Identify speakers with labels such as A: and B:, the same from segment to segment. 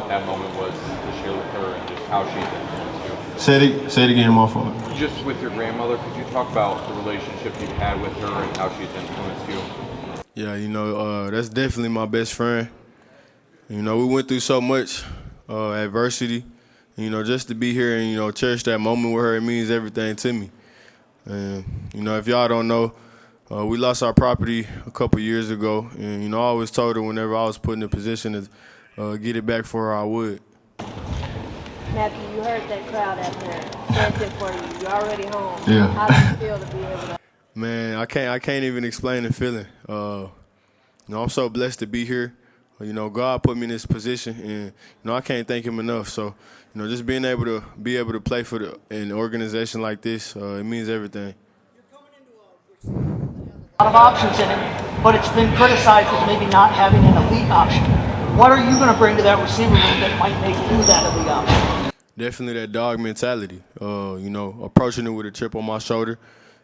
A: what that moment was to share with her and just how she's influenced you.
B: Say it again, my fault.
A: Just with your grandmother, could you talk about the relationship you've had with her and how she's influenced you?
B: Yeah, that's definitely my best friend. We went through so much adversity. Just to be here and, cherish that moment with her, it means everything to me. And, if y'all don't know, we lost our property a couple years ago. And, I always told her whenever I was put in a position to get it back for her, I would.
C: Matthew, you heard that crowd out there chanting for you. You're already home.
B: Yeah.
C: How do you feel to be able to?
B: Man, I can't even explain the feeling. I'm so blessed to be here. God put me in this position, and I can't thank Him enough. So, just being able to play for an organization like this, it means everything.
D: A lot of options in it, but it's been criticized as maybe not having an elite option. What are you going to bring to that receiver room that might make you that elite option?
B: Definitely that dog mentality. Approaching it with a chip on my shoulder.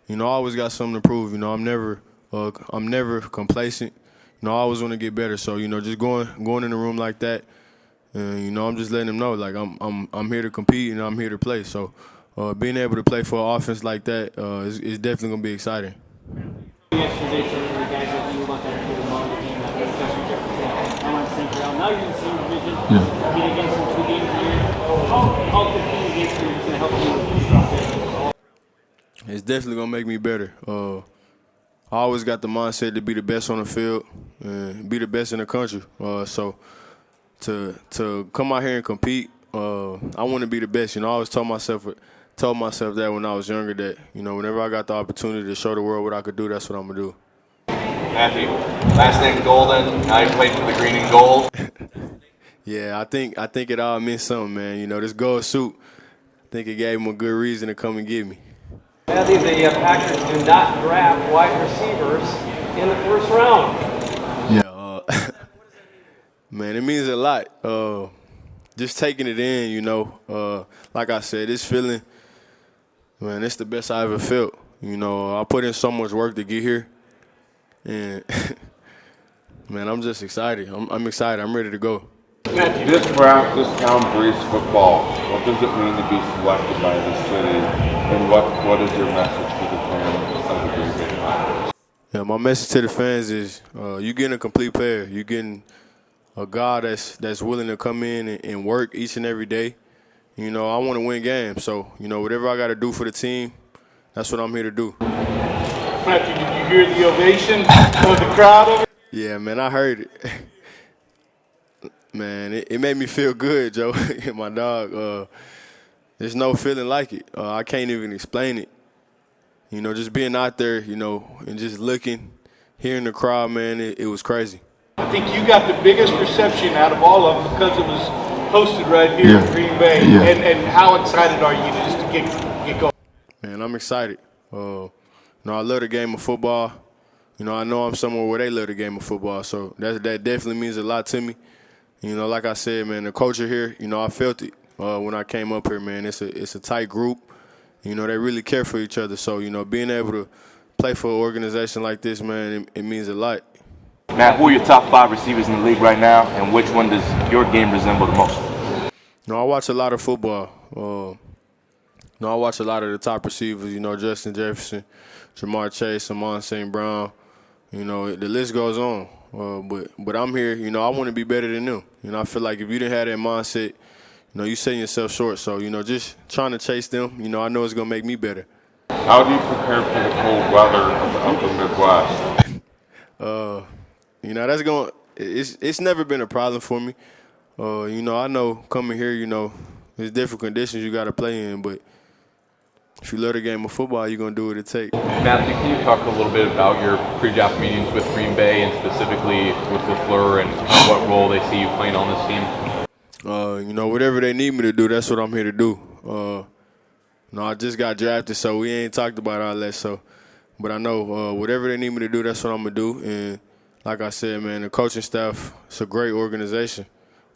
B: I always got something to prove. I'm never complacent. I always want to get better. So just going in a room like that, and I'm just letting them know like I'm here to compete and I'm here to play. So being able to play for an offense like that is definitely gonna be exciting.
E: Yesterday, some of the guys that you look at the moment of the game, especially Jefferson. I want to think around. Now you're in the same division. Yeah. Get against them 2 games a year. How competing against you is going to help you?
B: It's definitely gonna make me better. I always got the mindset to be the best on the field and be the best in the country. So to come out here and compete, I want to be the best. I always told myself that when I was younger that, whenever I got the opportunity to show the world what I could do, that's what I'm going to do.
F: Matthew, last name Golden, now you play for the green and gold.
B: Yeah, I think it all meant something, man. This gold suit, I think it gave him a good reason to come and get me.
G: Matthew, the Packers do not draft wide receivers in the first round.
B: Yeah, man, it means a lot. Just taking it in, like I said, this feeling, man, it's the best I ever felt. I put in so much work to get here, and man, I'm just excited. I'm excited. I'm ready to go.
H: This practice town breeze football. What does it mean to be selected by the city, and what is your message to the fans of the Green Bay Packers?
B: Yeah, my message to the fans is you're getting a complete player. You're getting a guy that's willing to come in and work each and every day. I want to win games, so whatever I got to do for the team, that's what I'm here to do.
I: Matthew, did you hear the ovation of the crowd over?
B: Yeah, man, I heard it. Man, it made me feel good, Joe. My dog. There's no feeling like it. I can't even explain it. Just being out there, and just looking, hearing the crowd, man, it was crazy.
I: I think you got the biggest reception out of all of them because it was hosted right here in Green Bay. Yeah. And how excited are you just to get going?
B: Man, I'm excited. I love the game of football. I know I'm somewhere where they love the game of football, so that definitely means a lot to me. Like I said, man, the culture here, I felt it when I came up here, man. It's a tight group. They really care for each other. So, being able to play for an organization like this, man, it means a lot.
J: Matt, who are your top 5 receivers in the league right now, and which one does your game resemble the most?
B: I watch a lot of football. I watch a lot of the top receivers, Justin Jefferson, Jamar Chase, Amon St. Brown. The list goes on. But I'm here, I want to be better than them. I feel like if you didn't have that mindset, you setting yourself short. So, just trying to chase them, I know it's going to make me better.
H: How do you prepare for the cold weather of the Midwest?
B: It's never been a problem for me. I know coming here, there's different conditions you got to play in, but if you love the game of football, you're going to do what it takes.
A: Matthew, can you talk a little bit about your pre-draft meetings with Green Bay and specifically with LaFleur and what role they see you playing on this team?
B: Whatever they need me to do, that's what I'm here to do. I just got drafted, so we ain't talked about all that. So, but I know whatever they need me to do, that's what I'm going to do. And like I said, man, the coaching staff, it's a great organization.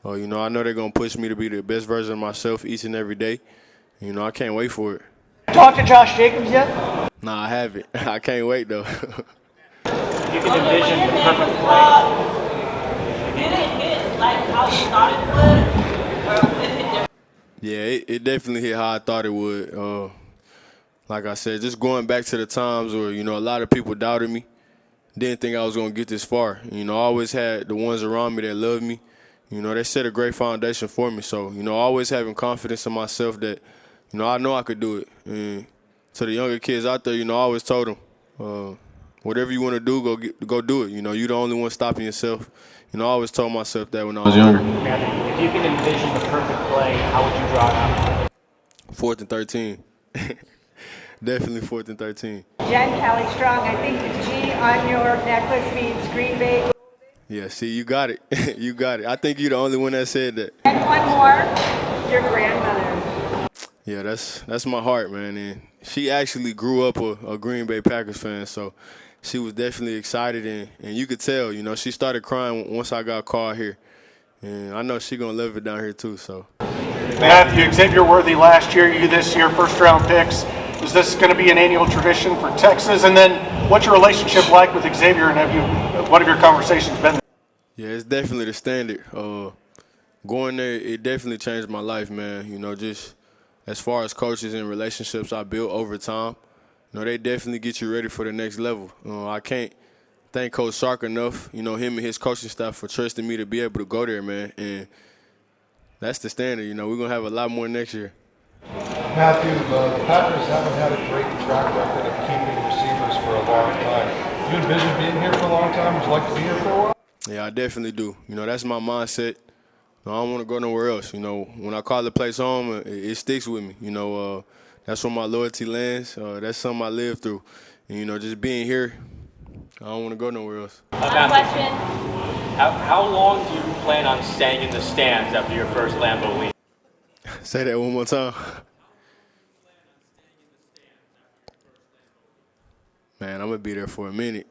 B: I know they're going to push me to be the best version of myself each and every day. I can't wait for it.
D: Talk to Josh Jacobs yet?
B: Nah, I haven't. I can't wait, though.
E: You can envision the perfect play.
C: Did it hit like how you thought it would?
B: Yeah, it definitely hit how I thought it would. Like I said, just going back to the times where, a lot of people doubted me, didn't think I was going to get this far. I always had the ones around me that loved me. They set a great foundation for me. So, always having confidence in myself that, I know I could do it. And to the younger kids out there, I always told them, whatever you want to do, go do it. You're the only one stopping yourself. I always told myself that when I was younger.
E: If you can envision the perfect play, how would you draw it up?
B: 4th and 13. Definitely 4th and 13.
C: Jen Kelly Strong, I think the G on your necklace means Green Bay.
B: Yeah, see, you got it. You got it. I think you're the only one that said that.
C: And one more, your grandmother.
B: Yeah, that's my heart, man. And she actually grew up a Green Bay Packers fan, so she was definitely excited. And you could tell, she started crying once I got called here. And I know she's going to love it down here, too. So.
K: Matthew, Xavier Worthy last year, you this year, first-round picks. Is this going to be an annual tradition for Texas? And then what's your relationship like with Xavier, and what have your conversations been?
B: Yeah, it's definitely the standard. Going there, it definitely changed my life, man. Just as far as coaches and relationships I built over time, they definitely get you ready for the next level. I can't thank Coach Sark enough, him and his coaching staff for trusting me to be able to go there, man. And that's the standard. We're going to have a lot more next year.
L: Matthew, the Packers haven't had a great track record of keeping receivers for a long time. Do you envision being here for a long time? Would you like to be here for a while?
B: Yeah, I definitely do. That's my mindset. I don't want to go nowhere else. When I call the place home, it sticks with me. That's where my loyalty lands. That's something I live through. And, just being here, I don't want to go nowhere else.
C: One question.
E: How long do you plan on staying in the stands after your first Lambeau week?
B: Say that one more time. Man, I'm going to be there for a minute.